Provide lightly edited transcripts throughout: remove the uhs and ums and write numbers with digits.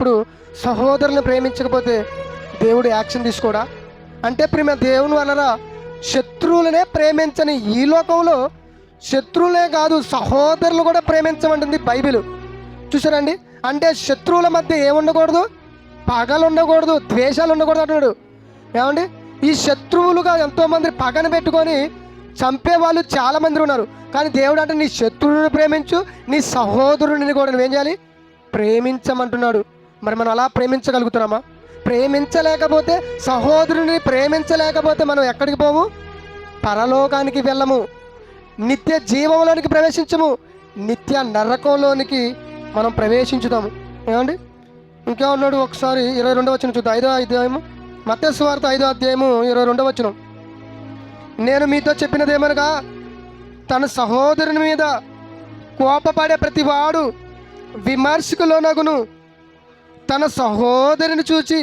ఇప్పుడు సహోదరులను ప్రేమించకపోతే దేవుడు యాక్షన్ తీసుకోడా? అంటే ప్రేమ దేవుని వలన శత్రువులనే ప్రేమించని ఈ లోకంలో శత్రువులే కాదు సహోదరులు కూడా ప్రేమించమంటుంది బైబిల్. చూసారండి? అంటే శత్రువుల మధ్య ఏముండకూడదు, పగలు ఉండకూడదు, ద్వేషాలు ఉండకూడదు అంటున్నాడు. ఏమండి? ఈ శత్రువులుగా ఎంతోమంది పగను పెట్టుకొని చంపే వాళ్ళు చాలామంది ఉన్నారు. కానీ దేవుడు అంటే నీ శత్రువుని ప్రేమించు, నీ సహోదరుని కూడా నువ్వేం చేయాలి? ప్రేమించమంటున్నాడు. మరి మనం అలా ప్రేమించగలుగుతున్నామా? ప్రేమించలేకపోతే, సహోదరుని ప్రేమించలేకపోతే మనం ఎక్కడికి పోము? పరలోకానికి వెళ్ళము, నిత్య జీవంలోనికి ప్రవేశించము, నిత్య నరకంలోనికి మనం ప్రవేశించుతాము. ఏమండి? ఇంకా ఉన్నాడు. ఒకసారి 22వ వచనం చూద్దాం. 5వ అధ్యాయము, మత్తయి సువార్త 5వ అధ్యాయము 22వ వచనం. నేను మీతో చెప్పినదేమనగా, తన సహోదరుని మీద కోపపడే ప్రతివాడు విమర్శకు లోనగును, తన సహోదరుని చూచి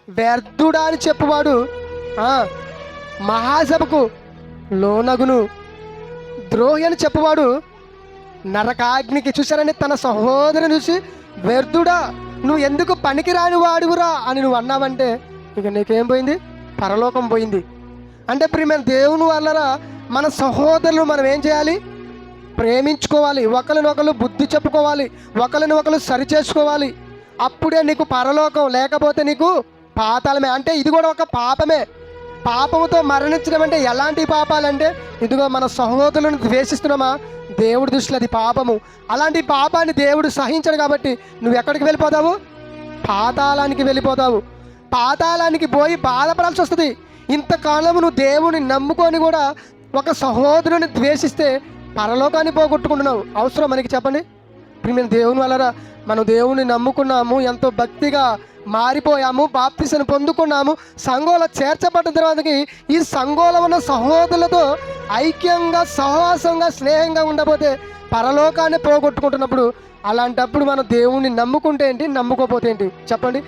వ్యర్థుడా అని చెప్పువాడు మహాసభకు లోనగును, ద్రోహి అని చెప్పువాడు నరకాగ్నికి. చూశారని? తన సహోదరుని చూసి వ్యర్థుడా, నువ్వు ఎందుకు పనికిరాని వాడువురా అని నువ్వు అన్నావంటే ఇక నీకేం పోయింది? పరలోకం పోయింది. అంటే ప్రియమైన దేవుని వల్ల మన సహోదరులు మనం ఏం చేయాలి? ప్రేమించుకోవాలి, ఒకరినొకరు బుద్ధి చెప్పుకోవాలి, ఒకరినొకరు సరి చేసుకోవాలి. అప్పుడే నీకు పరలోకం, లేకపోతే నీకు పాతాళమే. అంటే ఇది కూడా ఒక పాపమే. పాపముతో మరణించడం అంటే ఎలాంటి పాపాలంటే, ఇదిగో మన సహోదరులను ద్వేషిస్తున్నామా, దేవుడి దృష్టిలో అది పాపము. అలాంటి పాపాన్ని దేవుడు సహించడు కాబట్టి నువ్వు ఎక్కడికి వెళ్ళిపోతావు? పాతాళానికి వెళ్ళిపోతావు. పాతాళానికి పోయి బాధపడాల్సి వస్తుంది. ఇంతకాలం నువ్వు దేవుని నమ్ముకొని కూడా ఒక సహోదరుని ద్వేషిస్తే పరలోకాన్ని పోగొట్టుకుంటున్నావు. అవసరం మనకి? చెప్పండి. ప్రియమైన దేవుని వలన మనం దేవుని నమ్ముకున్నాము, ఎంతో భక్తిగా మారిపోయాము, బాప్తిసం పొందుకున్నాము, సంఘంలో చేర్చబడ్డ తర్వాతకి ఈ సంఘంలో ఉన్న సహోదరులతో ఐక్యంగా, సహవాసంగా, స్నేహంగా ఉండబోతే పరలోకాన్ని పోగొట్టుకుంటున్నప్పుడు, అలాంటప్పుడు మనం దేవుణ్ణి నమ్ముకుంటే ఏంటి, నమ్ముకోపోతే ఏంటి? చెప్పండి.